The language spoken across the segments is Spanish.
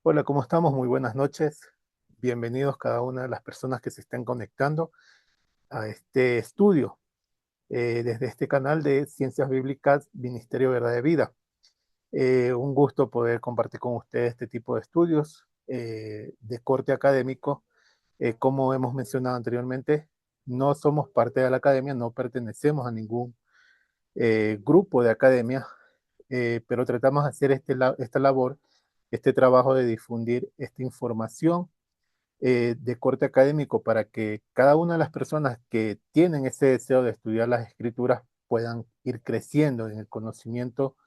Hola, ¿cómo estamos? Muy buenas noches. Bienvenidos cada una de las personas que se estén conectando a este estudio desde este canal de Ciencias Bíblicas, Ministerio Verdad de Vida. Un gusto poder compartir con ustedes este tipo de estudios de corte académico. Como hemos mencionado anteriormente, no somos parte de la academia, no pertenecemos a ningún grupo de academia, pero tratamos de hacer esta labor, este trabajo de difundir esta información de corte académico para que cada una de las personas que tienen ese deseo de estudiar las escrituras puedan ir creciendo en el conocimiento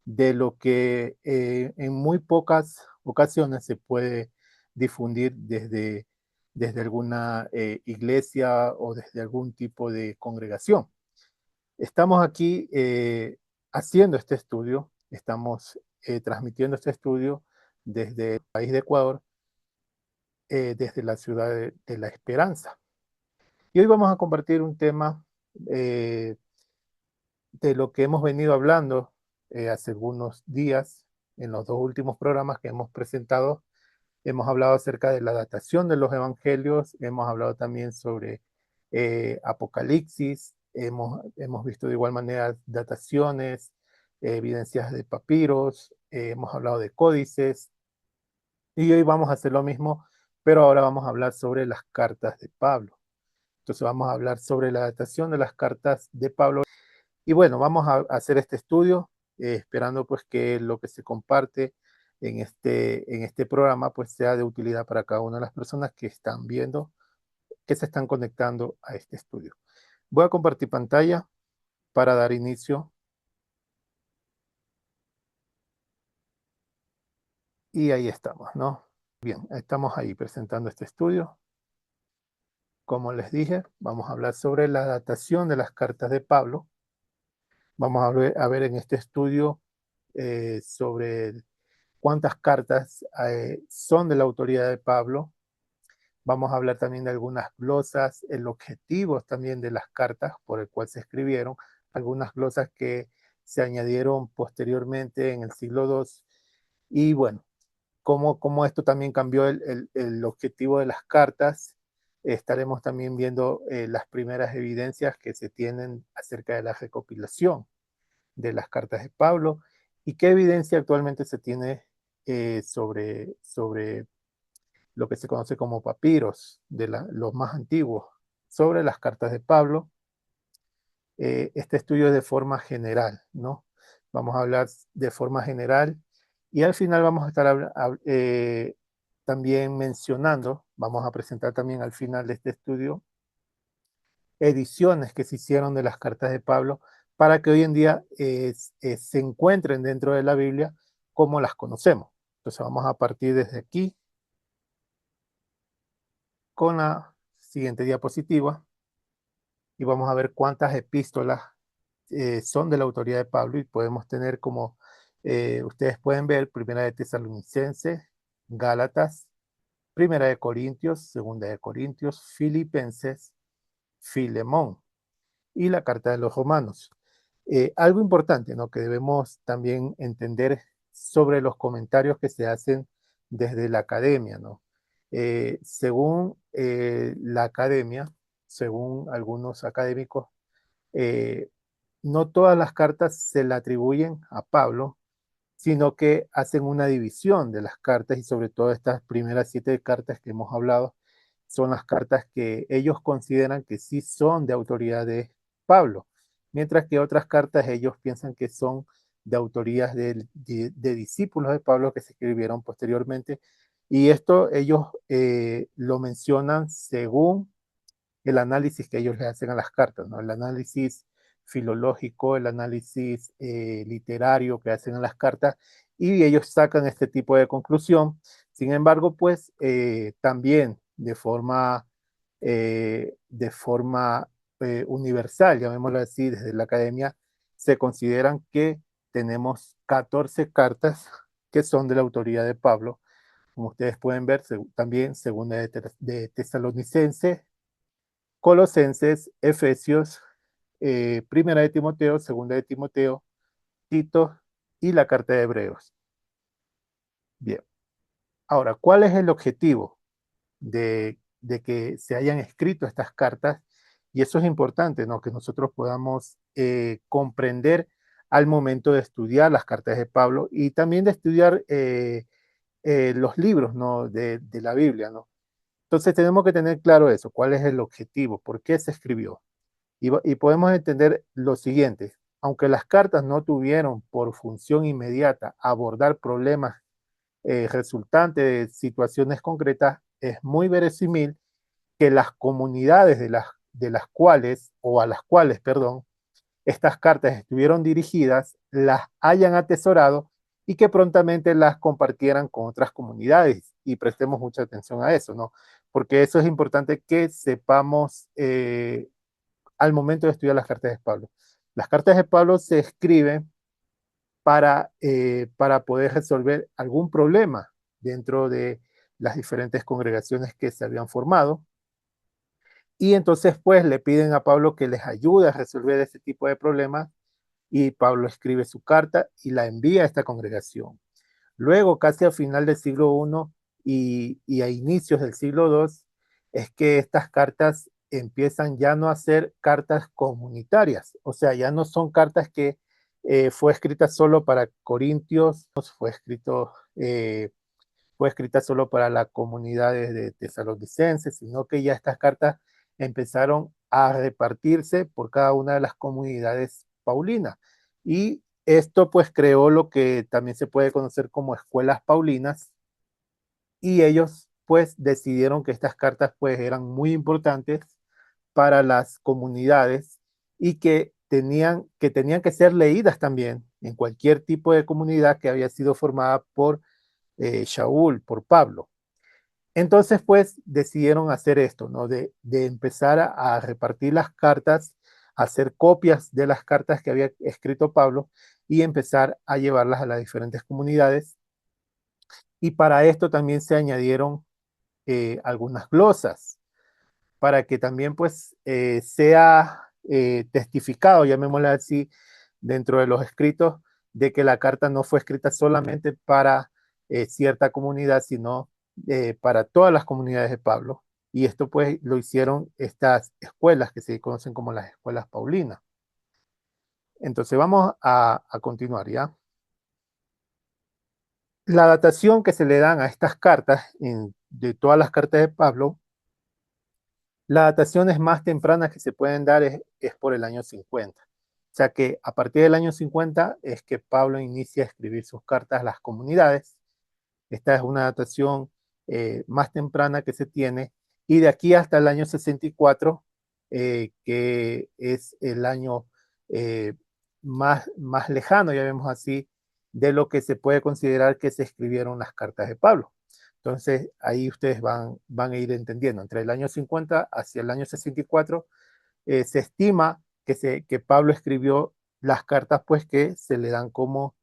de lo que en muy pocas ocasiones se puede difundir desde alguna iglesia o desde algún tipo de congregación. Estamos aquí haciendo este estudio, estamos transmitiendo este estudio desde el país de Ecuador, desde la ciudad de La Esperanza. Y hoy vamos a compartir un tema eh, de lo que hemos venido hablando hace algunos días en los dos últimos programas que hemos presentado. Hemos hablado acerca de la datación de los evangelios, hemos hablado también sobre Apocalipsis, hemos visto de igual manera dataciones, evidencias de papiros, hemos hablado de códices, y hoy vamos a hacer lo mismo, pero ahora vamos a hablar sobre las cartas de Pablo. Entonces vamos a hablar sobre la datación de las cartas de Pablo. Y bueno, vamos a hacer este estudio, esperando pues que lo que se comparte en este programa pues sea de utilidad para cada una de las personas que están viendo, que se están conectando a este estudio. Voy a compartir pantalla para dar inicio. Y ahí estamos, ¿no? Bien, estamos ahí presentando este estudio. Como les dije, vamos a hablar sobre la datación de las cartas de Pablo. Vamos a ver en este estudio sobre cuántas cartas son de la autoría de Pablo. Vamos a hablar también de algunas glosas, el objetivo también de las cartas por el cual se escribieron, algunas glosas que se añadieron posteriormente en el siglo II. Y bueno, cómo esto también cambió el objetivo de las cartas. Estaremos también viendo las primeras evidencias que se tienen acerca de la recopilación de las cartas de Pablo y qué evidencia actualmente se tiene sobre lo que se conoce como papiros, de los más antiguos, sobre las cartas de Pablo. Este estudio es de forma general, ¿no? Vamos a hablar de forma general y al final vamos a estar también mencionando, vamos a presentar también al final de este estudio ediciones que se hicieron de las cartas de Pablo para que hoy en día se encuentren dentro de la Biblia como las conocemos. Entonces vamos a partir desde aquí con la siguiente diapositiva y vamos a ver cuántas epístolas son de la autoría de Pablo y podemos tener como ustedes pueden ver, Primera de Tesalonicenses, Gálatas, Primera de Corintios, Segunda de Corintios, Filipenses, Filemón y la Carta de los Romanos. Algo importante, ¿no?, que debemos también entender sobre los comentarios que se hacen desde la academia, ¿no? Según la academia, según algunos académicos, eh, no todas las cartas se le atribuyen a Pablo, sino que hacen una división de las cartas y sobre todo estas primeras 7 cartas que hemos hablado son las cartas que ellos consideran que sí son de autoridad de Pablo, mientras que otras cartas ellos piensan que son de autorías de discípulos de Pablo que se escribieron posteriormente. Y esto ellos lo mencionan según el análisis que ellos le hacen a las cartas, ¿no? El análisis filológico, el análisis literario que hacen a las cartas, y ellos sacan este tipo de conclusión. Sin embargo, pues también de forma universal, llamémoslo así, desde la academia, se consideran que tenemos 14 cartas que son de la autoría de Pablo. Como ustedes pueden ver, también segunda de Tesalonicense, Colosenses, Efesios, Primera de Timoteo, Segunda de Timoteo, Tito y la Carta de Hebreos. Bien, Ahora, ¿cuál es el objetivo de que se hayan escrito estas cartas? Y eso es importante, ¿no? Que nosotros podamos comprender al momento de estudiar las cartas de Pablo y también de estudiar los libros, ¿no? De la Biblia, ¿no? Entonces tenemos que tener claro eso, cuál es el objetivo, por qué se escribió. Y podemos entender lo siguiente: aunque las cartas no tuvieron por función inmediata abordar problemas resultantes de situaciones concretas, es muy verosímil que las comunidades de las cuales, o a las cuales, perdón, estas cartas estuvieron dirigidas, las hayan atesorado y que prontamente las compartieran con otras comunidades. Y prestemos mucha atención a eso, ¿no? Porque eso es importante que sepamos al momento de estudiar las cartas de Pablo. Las cartas de Pablo se escriben para poder resolver algún problema dentro de las diferentes congregaciones que se habían formado. Y entonces pues le piden a Pablo que les ayude a resolver ese tipo de problemas y Pablo escribe su carta y la envía a esta congregación. Luego, casi al final del siglo I a inicios del siglo II, es que estas cartas empiezan ya no a ser cartas comunitarias, o sea, ya no son cartas que fue escrita solo para Corintios, fue escrita solo para la comunidad de tesalonicenses, sino que ya estas cartas empezaron a repartirse por cada una de las comunidades paulinas. Y esto pues creó lo que también se puede conocer como escuelas paulinas, y ellos pues decidieron que estas cartas pues eran muy importantes para las comunidades y que tenían que ser leídas también en cualquier tipo de comunidad que había sido formada por Shaul, por Pablo. Entonces, pues, decidieron hacer esto, ¿no? De empezar a repartir las cartas, a hacer copias de las cartas que había escrito Pablo y empezar a llevarlas a las diferentes comunidades. Y para esto también se añadieron algunas glosas, para que también, pues, sea testificado, llamémoslo así, dentro de los escritos, de que la carta no fue escrita solamente para cierta comunidad, sino para todas las comunidades de Pablo. Y esto pues lo hicieron estas escuelas que se conocen como las escuelas paulinas. Entonces vamos a continuar, ¿ya? La datación que se le dan a estas cartas, de todas las cartas de Pablo, las dataciones más tempranas que se pueden dar es por el año 50. O sea que a partir del año 50 es que Pablo inicia a escribir sus cartas a las comunidades. Esta es una datación más temprana que se tiene. Y de aquí hasta el año 64, que es el año eh, más lejano, ya vemos así, de lo que se puede considerar que se escribieron las cartas de Pablo. Entonces, ahí ustedes van a ir entendiendo. Entre el año 50 hacia el año 64, se estima que Pablo escribió las cartas, pues que se le dan como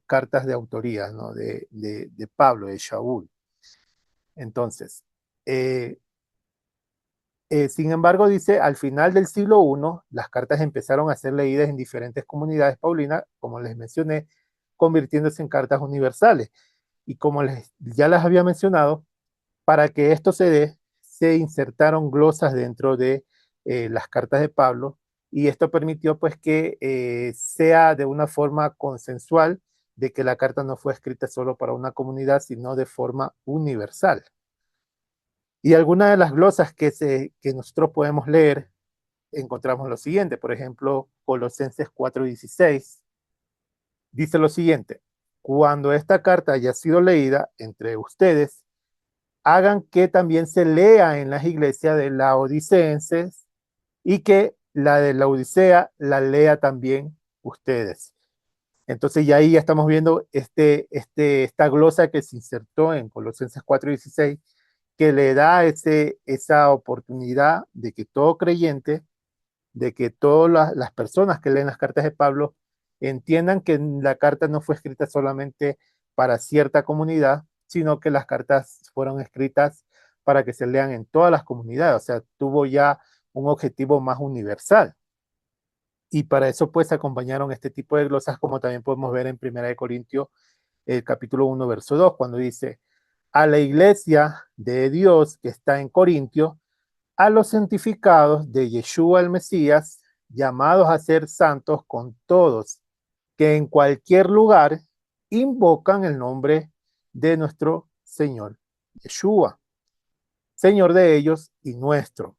cartas de autoría, ¿no? De Pablo, de Shaul. Entonces, eh, sin embargo, dice, al final del siglo I, las cartas empezaron a ser leídas en diferentes comunidades paulinas, como les mencioné, convirtiéndose en cartas universales. Y como ya les había mencionado, para que esto se dé, se insertaron glosas dentro de las cartas de Pablo, y esto permitió pues que sea de una forma consensual, de que la carta no fue escrita solo para una comunidad, sino de forma universal. Y algunas de las glosas que nosotros podemos leer, encontramos lo siguiente. Por ejemplo, Colosenses 4:16 dice lo siguiente: cuando esta carta haya sido leída entre ustedes, hagan que también se lea en las iglesias de laodicenses, y que la de la Odisea la lea también ustedes. Entonces ya ahí ya estamos viendo esta glosa que se insertó en Colosenses 4:16, que le da esa oportunidad de que todo creyente, de que todas las personas que leen las cartas de Pablo entiendan que la carta no fue escrita solamente para cierta comunidad, sino que las cartas fueron escritas para que se lean en todas las comunidades. O sea, tuvo ya un objetivo más universal. Y para eso pues acompañaron este tipo de glosas, como también podemos ver en 1 Corintios, el capítulo 1, verso 2, cuando dice: a la iglesia de Dios que está en Corintio, a los santificados de Yeshua el Mesías, llamados a ser santos con todos, que en cualquier lugar invocan el nombre de nuestro Señor Yeshua, Señor de ellos y nuestro.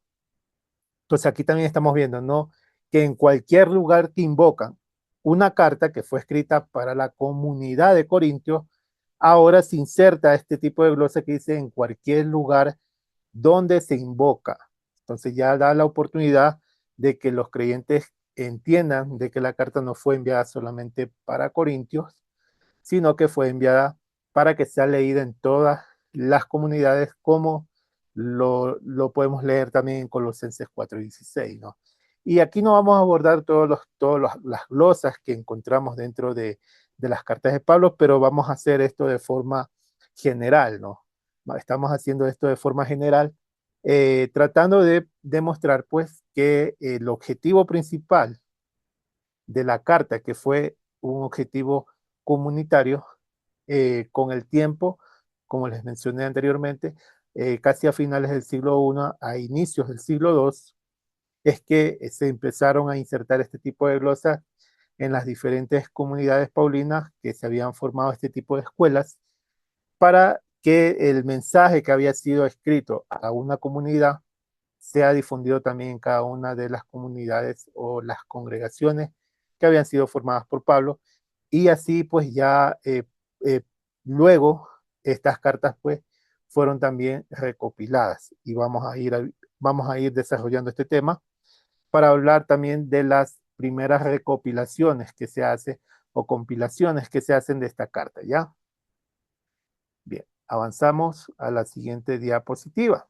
Entonces aquí también estamos viendo, ¿no? Que en cualquier lugar que invocan una carta que fue escrita para la comunidad de Corintios, ahora se inserta este tipo de glosa que dice en cualquier lugar donde se invoca. Entonces ya da la oportunidad de que los creyentes entiendan de que la carta no fue enviada solamente para Corintios, sino que fue enviada para que sea leída en todas las comunidades, como lo podemos leer también en Colosenses 4:16, ¿no? Y aquí no vamos a abordar las glosas que encontramos dentro de las cartas de Pablo, pero vamos a hacer esto de forma general, ¿no? Estamos haciendo esto de forma general, tratando de demostrar, pues, que el objetivo principal de la carta, que fue un objetivo comunitario, con el tiempo, como les mencioné anteriormente, casi a finales del siglo I, a inicios del siglo II, es que se empezaron a insertar este tipo de glosas en las diferentes comunidades paulinas que se habían formado este tipo de escuelas, para que el mensaje que había sido escrito a una comunidad sea difundido también en cada una de las comunidades o las congregaciones que habían sido formadas por Pablo. Y así pues ya eh, luego estas cartas pues fueron también recopiladas, y vamos a ir desarrollando este tema para hablar también de las primeras recopilaciones que se hacen o compilaciones que se hacen de esta carta, ¿ya? Bien, avanzamos a la siguiente diapositiva.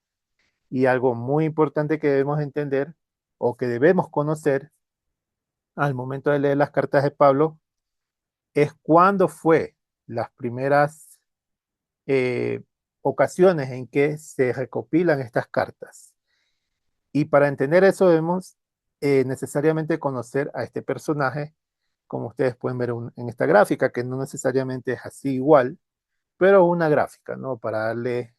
Y algo muy importante que debemos entender o que debemos conocer al momento de leer las cartas de Pablo es cuándo fue las primeras eh, ocasiones en que se recopilan estas cartas. Y para entender eso debemos necesariamente conocer a este personaje, como ustedes pueden ver en esta gráfica, que no necesariamente es así igual, pero una gráfica, ¿no? Para darle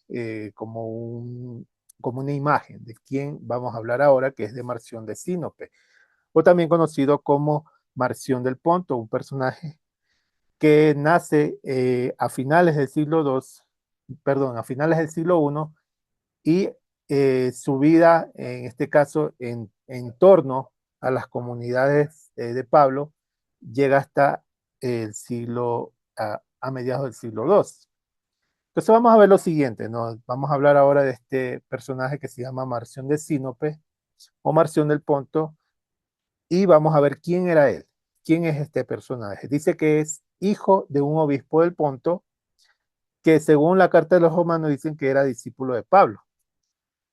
como una imagen de quién vamos a hablar ahora, que es de Marción de Sinope, o también conocido como Marción del Ponto, un personaje que nace a finales del siglo II, perdón, a finales del siglo I, y su vida, en este caso, en torno a las comunidades de Pablo, llega hasta el siglo, a mediados del siglo II. Entonces vamos a ver lo siguiente, ¿no? Vamos a hablar ahora de este personaje que se llama Marción de Sinope o Marción del Ponto, y vamos a ver quién era él, quién es este personaje. Dice que es hijo de un obispo del Ponto, que según la carta de los romanos dicen que era discípulo de Pablo,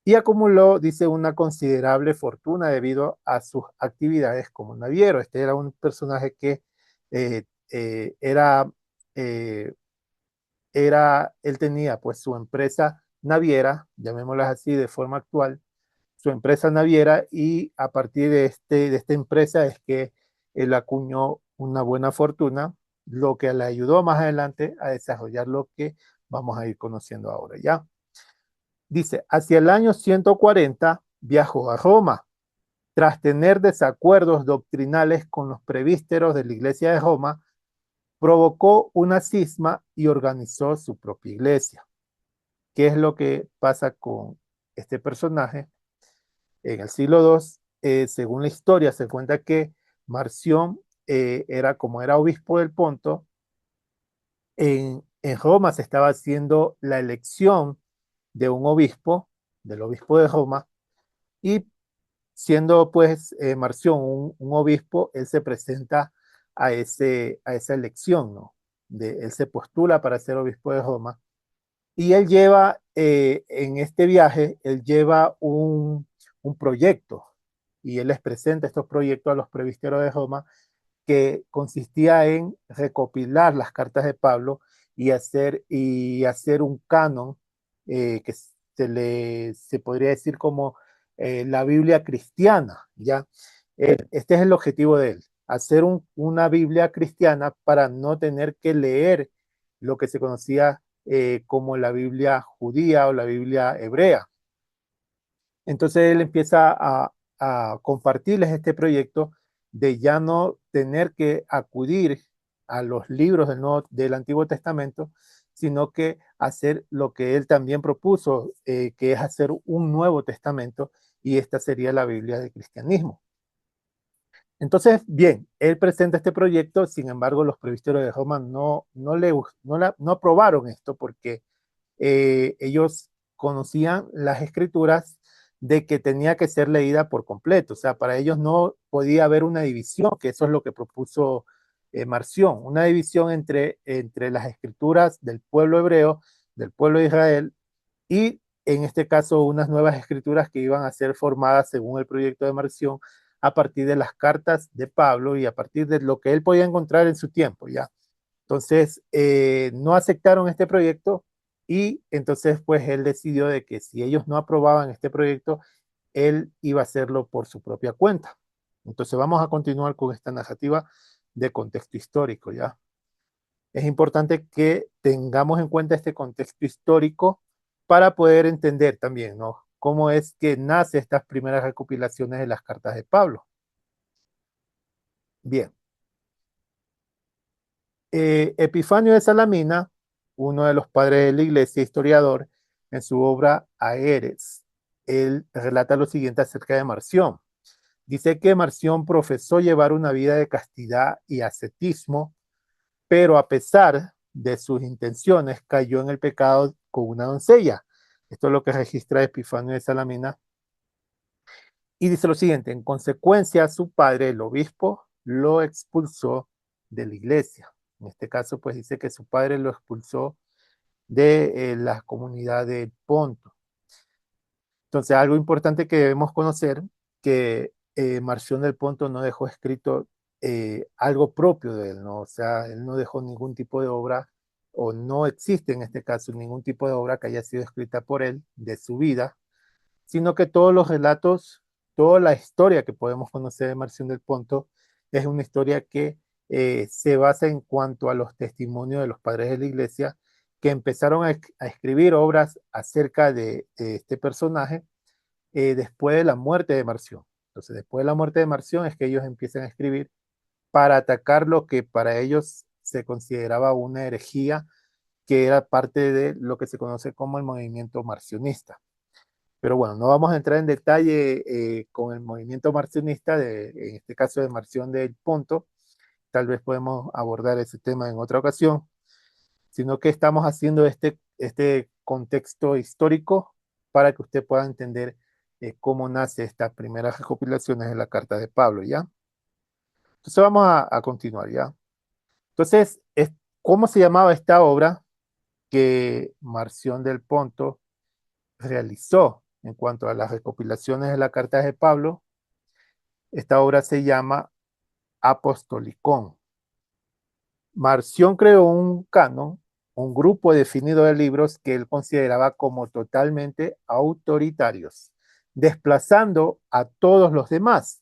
y acumuló, dice, una considerable fortuna debido a sus actividades como naviero. Este era un personaje que eh, eh, era... eh, él tenía pues su empresa naviera, llamémosla así de forma actual, su empresa naviera, y a partir de esta empresa es que él acuñó una buena fortuna, lo que le ayudó más adelante a desarrollar lo que vamos a ir conociendo ahora, ¿ya? Dice, hacia el año 140 viajó a Roma, tras tener desacuerdos doctrinales con los presbíteros de la iglesia de Roma, provocó una cisma y organizó su propia iglesia. ¿Qué es lo que pasa con este personaje? En el siglo II, según la historia, se cuenta que Marción como era obispo del Ponto, en Roma se estaba haciendo la elección de un obispo, del obispo de Roma, y siendo pues Marción un obispo, él se presenta a esa elección, ¿no? Él se postula para ser obispo de Roma. Y él lleva, en este viaje, él lleva un proyecto, y él les presenta estos proyectos a los presbíteros de Roma, que consistía en recopilar las cartas de Pablo y hacer un canon, que se podría decir como la Biblia cristiana, ¿ya? Este es el objetivo de él, hacer una Biblia cristiana para no tener que leer lo que se conocía como la Biblia judía o la Biblia hebrea. Entonces él empieza a compartirles este proyecto de ya no tener que acudir a los libros del Antiguo Testamento, sino que hacer lo que él también propuso, que es hacer un Nuevo Testamento, y esta sería la Biblia del cristianismo. Entonces, bien, él presenta este proyecto, sin embargo, los presbíteros de Roma no aprobaron esto porque ellos conocían las escrituras de que tenía que ser leída por completo. O sea, para ellos no podía haber una división, que eso es lo que propuso Marción, una división entre las escrituras del pueblo hebreo, del pueblo de Israel, y en este caso unas nuevas escrituras que iban a ser formadas según el proyecto de Marción a partir de las cartas de Pablo y a partir de lo que él podía encontrar en su tiempo, ¿ya? Entonces, no aceptaron este proyecto y entonces pues él decidió de que si ellos no aprobaban este proyecto, él iba a hacerlo por su propia cuenta. Entonces vamos a continuar con esta narrativa de contexto histórico, ¿ya? Es importante que tengamos en cuenta este contexto histórico para poder entender también, ¿no? Cómo es que nace estas primeras recopilaciones de las cartas de Pablo. Bien, Epifanio de Salamina, uno de los padres de la iglesia, historiador, en su obra Aeres, él relata lo siguiente acerca de Marción. Dice que Marción profesó llevar una vida de castidad y ascetismo, pero a pesar de sus intenciones cayó en el pecado con una doncella. Esto es lo que registra Epifanio de Salamina. Y dice lo siguiente, en consecuencia su padre, el obispo, lo expulsó de la iglesia. En este caso, pues dice que su padre lo expulsó de la comunidad de Ponto. Entonces, algo importante que debemos conocer, que Marción del Ponto no dejó escrito algo propio de él, ¿no? O sea, él no dejó ningún tipo de obra, o no existe en este caso ningún tipo de obra que haya sido escrita por él de su vida, sino que todos los relatos, toda la historia que podemos conocer de Marción del Ponto es una historia que se basa en cuanto a los testimonios de los padres de la iglesia que empezaron a escribir obras acerca de este personaje después de la muerte de Marción. Entonces, después de la muerte de Marción es que ellos empiezan a escribir para atacar lo que para ellos se consideraba una herejía, que era parte de lo que se conoce como el movimiento marcionista. Pero bueno, no vamos a entrar en detalle con el movimiento marcionista, en este caso de Marción del Ponto, tal vez podemos abordar ese tema en otra ocasión, sino que estamos haciendo este contexto histórico para que usted pueda entender cómo nace estas primeras recopilaciones de la carta de Pablo, ¿ya? Entonces vamos a continuar, ¿ya? Entonces, ¿cómo se llamaba esta obra que Marción del Ponto realizó en cuanto a las recopilaciones de la carta de Pablo? Esta obra se llama Apostolicón. Marción creó un canon, un grupo definido de libros que él consideraba como totalmente autoritarios, desplazando a todos los demás.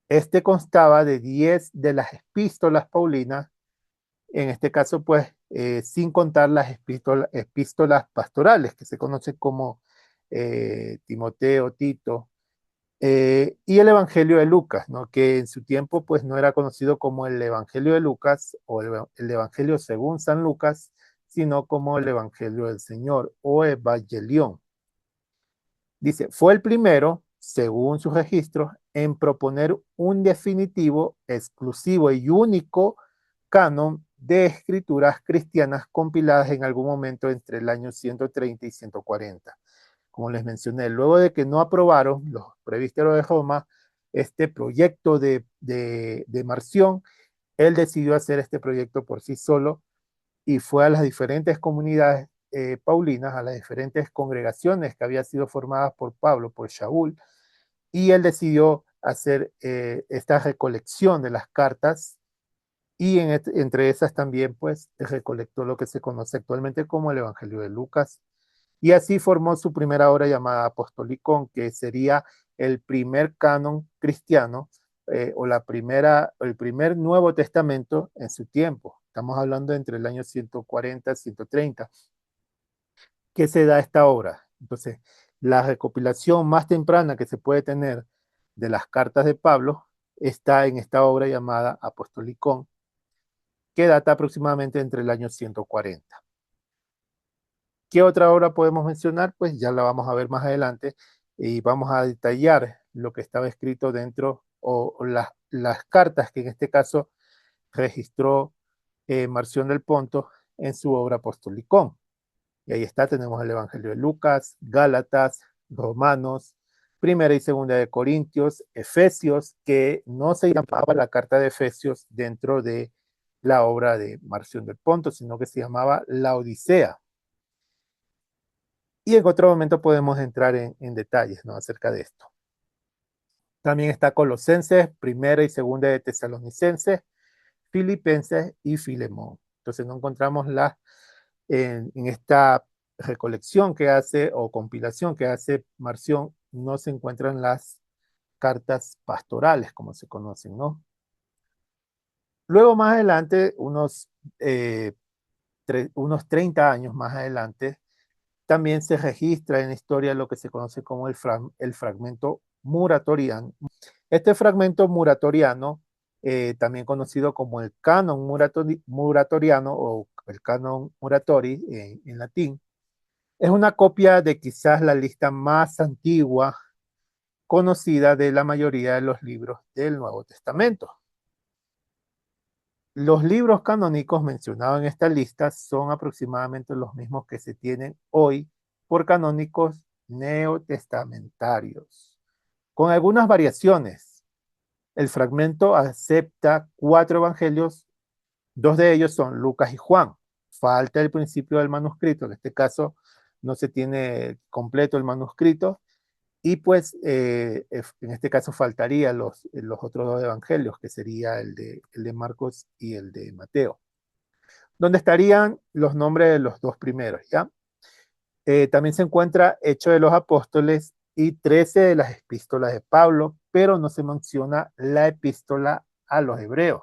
Este constaba de 10 de las epístolas paulinas, en este caso, pues, sin contar las epístolas pastorales, que se conocen como Timoteo, Tito, y el Evangelio de Lucas, ¿no? Que en su tiempo pues no era conocido como el Evangelio de Lucas o el Evangelio según San Lucas, sino como el Evangelio del Señor o Evangelión. Dice, fue el primero, según sus registros, en proponer un definitivo, exclusivo y único canon de escrituras cristianas compiladas en algún momento entre el año 130 y 140. Como les mencioné, luego de que no aprobaron los presbíteros de Roma este proyecto de Marción, él decidió hacer este proyecto por sí solo y fue a las diferentes comunidades paulinas, a las diferentes congregaciones que habían sido formadas por Pablo, por Shaul, y él decidió hacer esta recolección de las cartas y entre esas también pues recolectó lo que se conoce actualmente como el Evangelio de Lucas, y así formó su primera obra llamada Apostolicón, que sería el primer canon cristiano o el primer Nuevo Testamento en su tiempo. estamos hablando entre el año 140 y 130, que se da esta obra. Entonces, la recopilación más temprana que se puede tener de las cartas de Pablo está en esta obra llamada Apostolicón, que data aproximadamente entre el año 140. ¿Qué otra obra podemos mencionar? Pues ya la vamos a ver más adelante y vamos a detallar lo que estaba escrito dentro o las cartas que en este caso registró Marción del Ponto en su obra Apostolicón. Y ahí está, tenemos el Evangelio de Lucas, Gálatas, Romanos, Primera y Segunda de Corintios, Efesios, que no se llamaba la carta de Efesios dentro de la obra de Marción del Ponto, sino que se llamaba La Odisea. Y en otro momento podemos entrar en detalles, ¿no?, acerca de esto. También está Colosenses, Primera y Segunda de Tesalonicenses, Filipenses y Filemón. Entonces no encontramos en esta recolección que hace o compilación que hace Marción, no se encuentran las cartas pastorales, como se conocen, ¿no? Luego más adelante, unos 30 años más adelante, también se registra en la historia lo que se conoce como el fragmento muratoriano. Este fragmento muratoriano, también conocido como el canon muratoriano o el canon muratori en latín, es una copia de quizás la lista más antigua conocida de la mayoría de los libros del Nuevo Testamento. Los libros canónicos mencionados en esta lista son aproximadamente los mismos que se tienen hoy por canónicos neotestamentarios, con algunas variaciones. El fragmento acepta 4 evangelios, 2 de ellos son Lucas y Juan. Falta el principio del manuscrito, en este caso no se tiene completo el manuscrito, y pues en este caso faltaría los otros 2 evangelios, que sería el de Marcos y el de Mateo, donde estarían los nombres de los 2 primeros, ¿ya? También se encuentra Hechos de los Apóstoles y 13 de las epístolas de Pablo, pero no se menciona la epístola a los hebreos.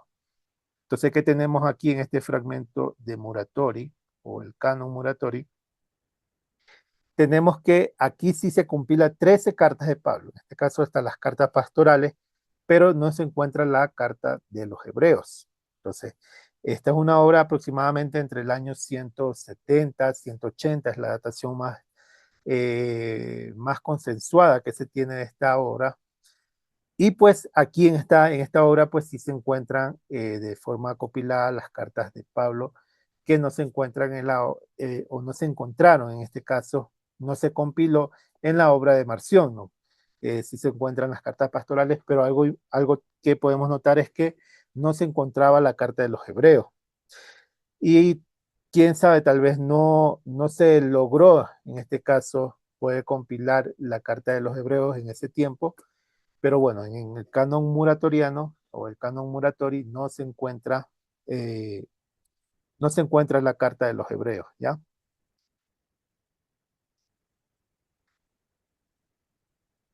Entonces, ¿qué tenemos aquí en este fragmento de Muratori o el canon Muratori? Tenemos que aquí sí se compila 13 cartas de Pablo. En este caso están las cartas pastorales, pero no se encuentra la carta de los hebreos. Entonces, esta es una obra aproximadamente entre el año 170, 180, es la datación más consensuada que se tiene de esta obra. Y pues aquí en esta obra pues sí se encuentran de forma copilada las cartas de Pablo que no se encuentran o no se encontraron en este caso, no se compiló en la obra de Marción, ¿no? Sí se encuentran las cartas pastorales, pero algo que podemos notar es que no se encontraba la carta de los hebreos. Y quién sabe, tal vez no se logró en este caso poder compilar la carta de los hebreos en ese tiempo, pero bueno, en el canon muratoriano o el canon muratori eh, no se encuentra la carta de los hebreos, ¿ya?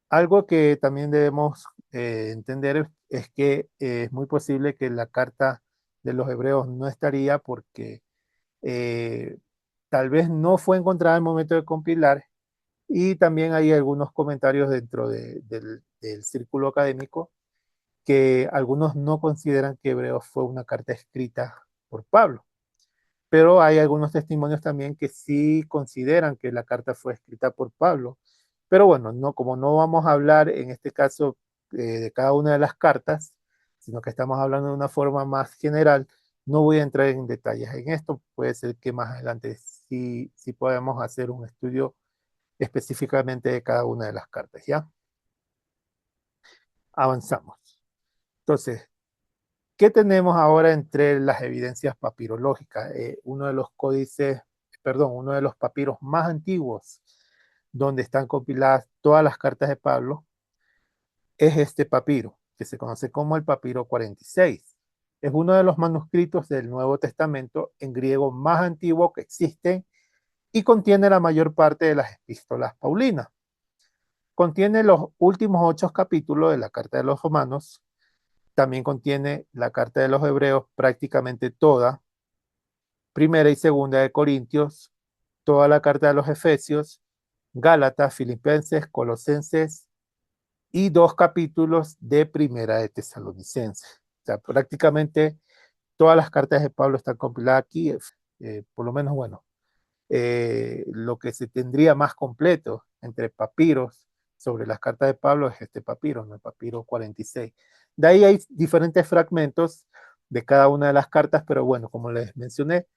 Algo que también debemos entender es que es muy posible que la carta de los hebreos no estaría porque eh, tal vez no fue encontrada al momento de compilar, y también hay algunos comentarios dentro del círculo académico que algunos no consideran que Hebreos fue una carta escrita por Pablo, pero hay algunos testimonios también que sí consideran que la carta fue escrita por Pablo. Pero bueno, no, como no vamos a hablar en este caso de cada una de las cartas, sino que estamos hablando de una forma más general, no voy a entrar en detalles en esto. Puede ser que más adelante sí podamos hacer un estudio específicamente de cada una de las cartas, ¿ya? Avanzamos. Entonces, ¿qué tenemos ahora entre las evidencias papirológicas? Uno de los papiros más antiguos donde están compiladas todas las cartas de Pablo es este papiro, que se conoce como el papiro 46. Es uno de los manuscritos del Nuevo Testamento en griego más antiguo que existen y contiene la mayor parte de las epístolas paulinas. Contiene los últimos 8 capítulos de la Carta de los Romanos. También contiene la Carta de los Hebreos prácticamente toda, Primera y Segunda de Corintios, toda la carta de los Efesios, Gálatas, Filipenses, Colosenses y 2 capítulos de Primera de Tesalonicenses. O sea, prácticamente todas las cartas de Pablo están compiladas aquí, por lo menos, bueno, lo que se tendría más completo entre papiros sobre las cartas de Pablo es este papiro, ¿no? El papiro 46. De ahí hay diferentes fragmentos de cada una de las cartas, pero bueno, como les mencioné,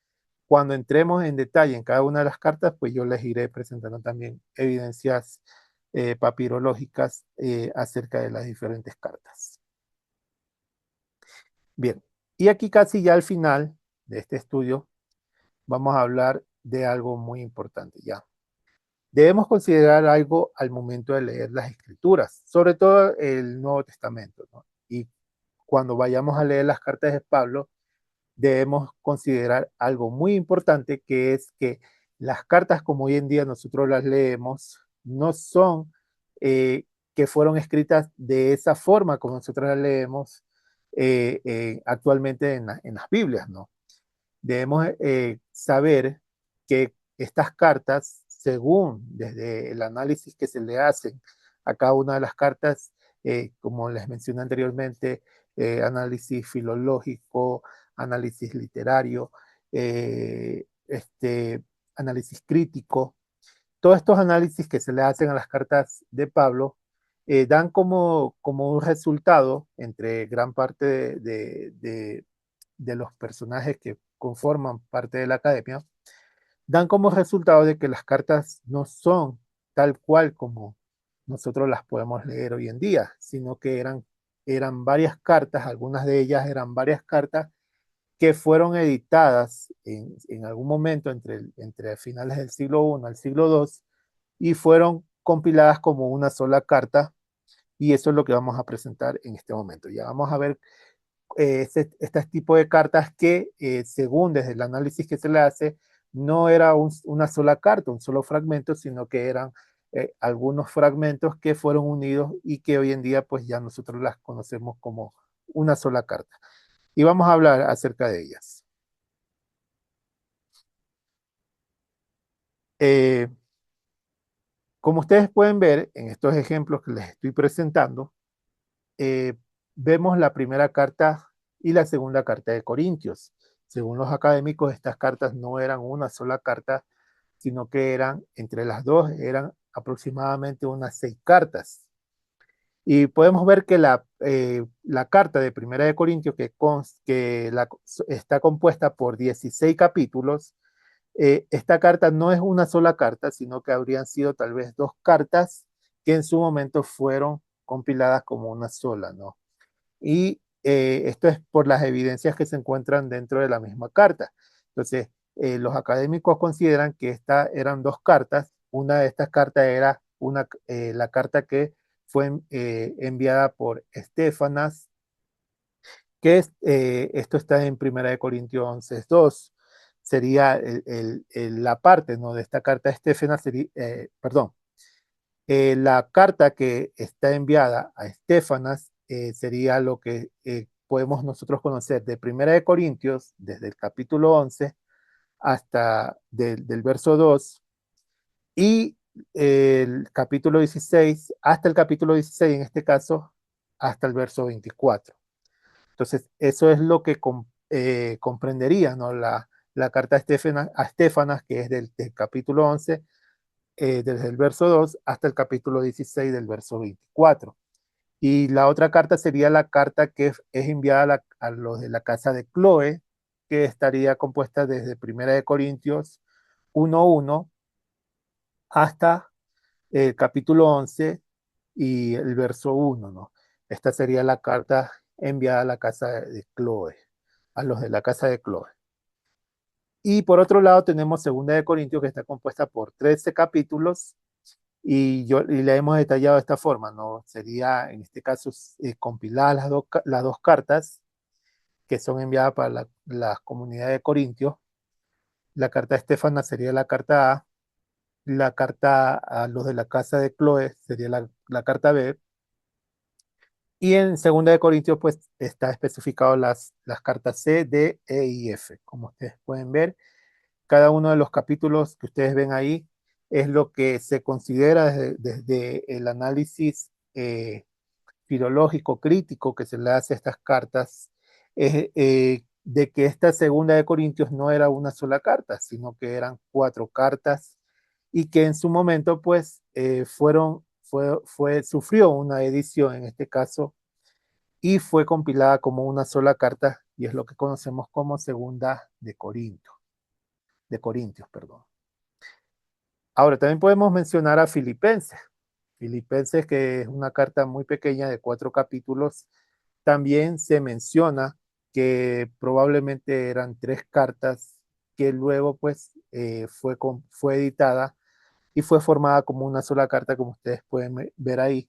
cuando entremos en detalle en cada una de las cartas, pues yo les iré presentando también evidencias papirológicas acerca de las diferentes cartas. Bien, y aquí casi ya al final de este estudio vamos a hablar de algo muy importante ya. Debemos considerar algo al momento de leer las escrituras, sobre todo el Nuevo Testamento, ¿no? Y cuando vayamos a leer las cartas de Pablo, debemos considerar algo muy importante, que es que las cartas como hoy en día nosotros las leemos no son que fueron escritas de esa forma como nosotros las leemos actualmente en las Biblias, ¿no? Debemos saber que estas cartas, según desde el análisis que se le hace a cada una de las cartas, como les mencioné anteriormente, análisis filológico, análisis literario, análisis crítico, todos estos análisis que se le hacen a las cartas de Pablo dan como un resultado entre gran parte de los personajes que conforman parte de la academia, dan como resultado de que las cartas no son tal cual como nosotros las podemos leer hoy en día, sino que eran varias cartas, algunas de ellas eran varias cartas que fueron editadas en algún momento entre finales del siglo I al siglo II y fueron compiladas como una sola carta, y eso es lo que vamos a presentar en este momento. Ya vamos a ver este tipo de cartas que, según desde el análisis que se le hace, no era una sola carta, un solo fragmento, sino que eran algunos fragmentos que fueron unidos y que hoy en día pues ya nosotros las conocemos como una sola carta. Y vamos a hablar acerca de ellas. Eh, Como ustedes pueden ver en estos ejemplos que les estoy presentando, eh, vemos la primera carta y la segunda carta de Corintios. Según los académicos, estas cartas no eran una sola carta, sino que eran, entre las dos, eran aproximadamente unas 6 cartas. Y podemos ver que la carta de Primera de Corintios, está compuesta por 16 capítulos, esta carta no es una sola carta, sino que habrían sido tal vez 2 cartas que en su momento fueron compiladas como una sola, ¿no? Y esto es por las evidencias que se encuentran dentro de la misma carta. Entonces, los académicos consideran que estas eran 2 cartas. Una de estas cartas era la carta que fue enviada por Estefanas, esto está en 1 Corintios 11:2. Sería la parte, ¿no?, de esta carta de Estefanas, perdón, la carta que está enviada a Estefanas sería lo que podemos nosotros conocer de 1 Corintios, desde el capítulo 11 hasta del verso 2, y el capítulo 16, hasta el capítulo 16, en este caso, hasta el verso 24. Entonces, eso es lo que comprendería, ¿no?, la carta a Estefanas, que es del capítulo 11, desde el verso 2 hasta el capítulo 16 del verso 24. Y la otra carta sería la carta que es enviada a los de la casa de Chloe, que estaría compuesta desde 1 Corintios 1:1 hasta el capítulo 11 y el verso 1, ¿no? Esta sería la carta enviada a la casa de Chloe, a los de la casa de Chloe. Y por otro lado tenemos 2 Corintios, que está compuesta por 13 capítulos, y la hemos detallado de esta forma, ¿no? Sería, en este caso, compiladas las dos cartas que son enviadas para la comunidad de Corintios. La carta de Estefana sería la carta A, la carta a los de la casa de Chloe sería la carta B, Y en Segunda de Corintios, pues está especificado las cartas C, D, E y F. Como ustedes pueden ver, cada uno de los capítulos que ustedes ven ahí es lo que se considera desde el análisis filológico crítico que se le hace a estas cartas, de que esta Segunda de Corintios no era una sola carta, sino que eran 4 cartas y que en su momento pues sufrió una edición en este caso y fue compilada como una sola carta y es lo que conocemos como Segunda de Corintios, perdón. Ahora, también podemos mencionar a Filipenses. Filipenses, que es una carta muy pequeña de 4 capítulos, también se menciona que probablemente eran 3 cartas que luego pues fue editada y fue formada como una sola carta, como ustedes pueden ver ahí.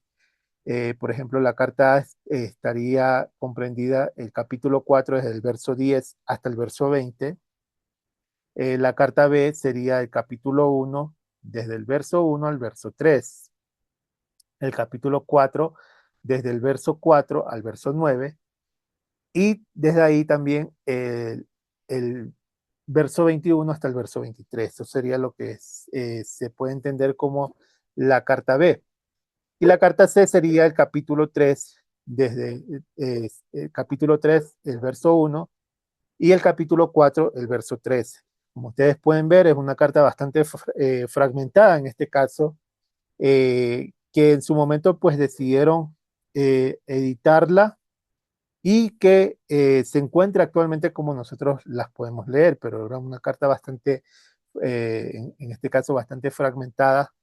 Por ejemplo, la carta estaría comprendida, el capítulo 4 desde el verso 10 hasta el verso 20. La carta B sería el capítulo 1 desde el verso 1 al verso 3. El capítulo 4 desde el verso 4 al verso 9. Y desde ahí también el verso 21 hasta el verso 23. Eso sería lo que se puede entender como la carta B. Y la carta C sería el capítulo 3, desde el capítulo 3, el verso 1, y el capítulo 4, el verso 13. Como ustedes pueden ver, es una carta bastante fragmentada en este caso, que en su momento pues decidieron editarla y que se encuentra actualmente como nosotros las podemos leer, pero era una carta bastante, en este caso bastante fragmentada,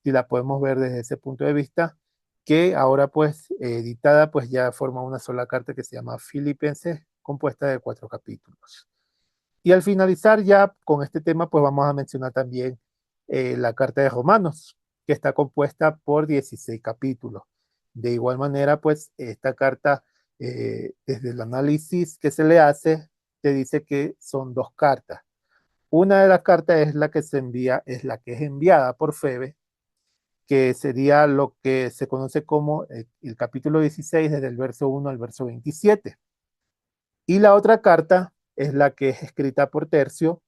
y la podemos ver desde ese punto de vista, que ahora pues editada pues ya forma una sola carta que se llama Filipenses, compuesta de 4 capítulos. Y al finalizar ya con este tema, pues vamos a mencionar también la carta de Romanos, que está compuesta por 16 capítulos. De igual manera, pues esta carta, desde el análisis que se le hace, te dice que son 2 cartas. Una de las cartas es la que se envía, es la que es enviada por Febe, que sería lo que se conoce como el capítulo 16, desde el verso 1 al verso 27. Y la otra carta es la que es escrita por Tercio,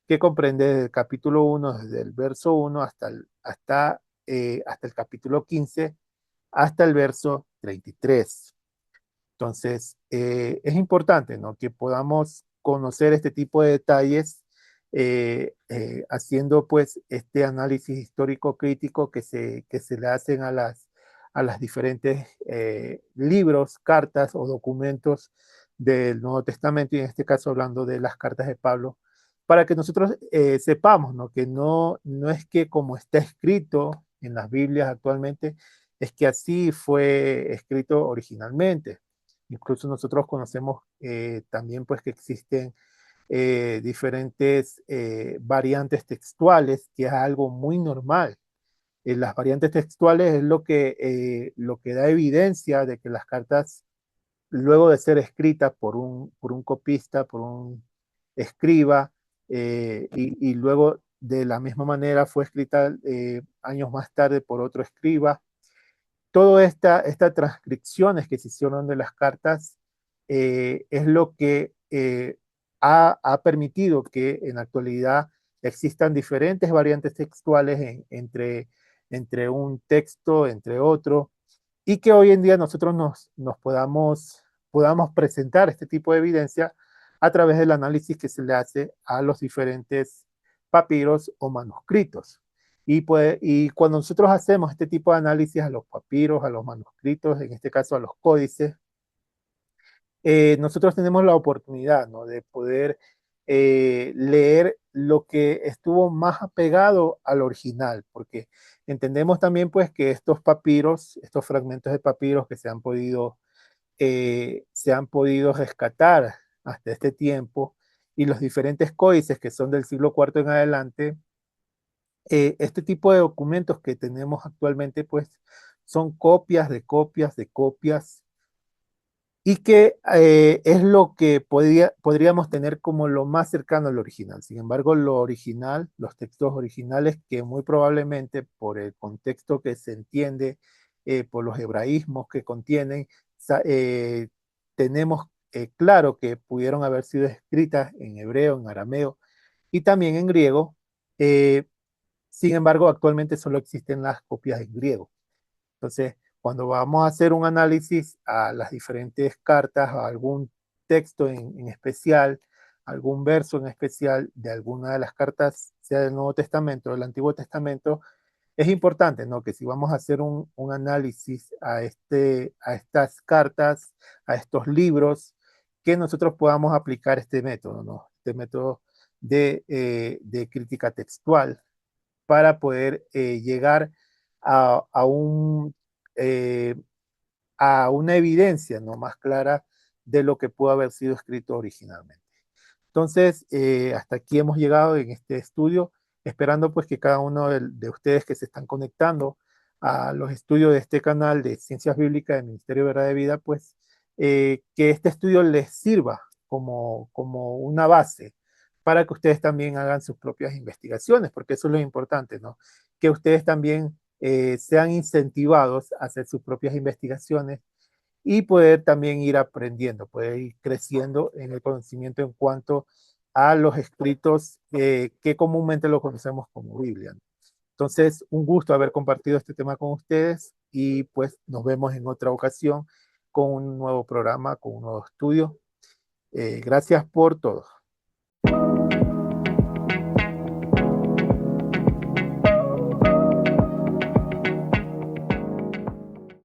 que comprende desde el capítulo 1, desde el verso 1 hasta el capítulo 15, hasta el verso 33. Entonces, es importante, ¿no?, que podamos conocer este tipo de detalles, haciendo pues este análisis histórico crítico que se le hacen a las diferentes libros, cartas o documentos del Nuevo Testamento, y en este caso hablando de las cartas de Pablo, para que nosotros sepamos, ¿no?, que no es que como está escrito en las Biblias actualmente, es que así fue escrito originalmente. Incluso nosotros conocemos también pues que existen diferentes variantes textuales, que es algo muy normal. Las variantes textuales es lo que da evidencia de que las cartas, luego de ser escritas por un copista, por un escriba, y luego de la misma manera fue escrita años más tarde por otro escriba, todas estas transcripciones que se hicieron de las cartas es lo que ha permitido que en la actualidad existan diferentes variantes textuales entre un texto, entre otro, y que hoy en día nosotros nos podamos presentar este tipo de evidencia a través del análisis que se le hace a los diferentes papiros o manuscritos. Y cuando nosotros hacemos este tipo de análisis a los papiros, a los manuscritos, en este caso a los códices, nosotros tenemos la oportunidad, ¿no?, de poder leer lo que estuvo más apegado al original, porque entendemos también pues que estos papiros, estos fragmentos de papiros que se han podido rescatar hasta este tiempo, y los diferentes códices que son del siglo IV en adelante, este tipo de documentos que tenemos actualmente pues son copias de copias de copias, y que es lo que podríamos tener como lo más cercano al original. Sin embargo, lo original, los textos originales, que muy probablemente por el contexto que se entiende, por los hebraísmos que contienen, tenemos claro que pudieron haber sido escritas en hebreo, en arameo y también en griego. eh, Sin embargo, actualmente solo existen las copias en griego. Entonces, cuando vamos a hacer un análisis a las diferentes cartas, a algún texto en especial, algún verso en especial de alguna de las cartas, sea del Nuevo Testamento o del Antiguo Testamento, es importante, ¿no? Que si vamos a hacer un análisis a estas cartas, a estos libros, que nosotros podamos aplicar este método, ¿no? Este método de crítica textual para poder llegar a un, eh, a una evidencia, ¿no? Más clara de lo que pudo haber sido escrito originalmente. Entonces, hasta aquí hemos llegado en este estudio, esperando pues que cada uno de ustedes que se están conectando a los estudios de este canal de Ciencias Bíblicas del Ministerio de Verdad de Vida, pues que este estudio les sirva como una base para que ustedes también hagan sus propias investigaciones, porque eso es lo importante, ¿no? Que ustedes también sean incentivados a hacer sus propias investigaciones y poder también ir aprendiendo, poder ir creciendo en el conocimiento en cuanto a los escritos que comúnmente lo conocemos como Biblia. Entonces, un gusto haber compartido este tema con ustedes y pues nos vemos en otra ocasión con un nuevo programa, con un nuevo estudio. Gracias por todo.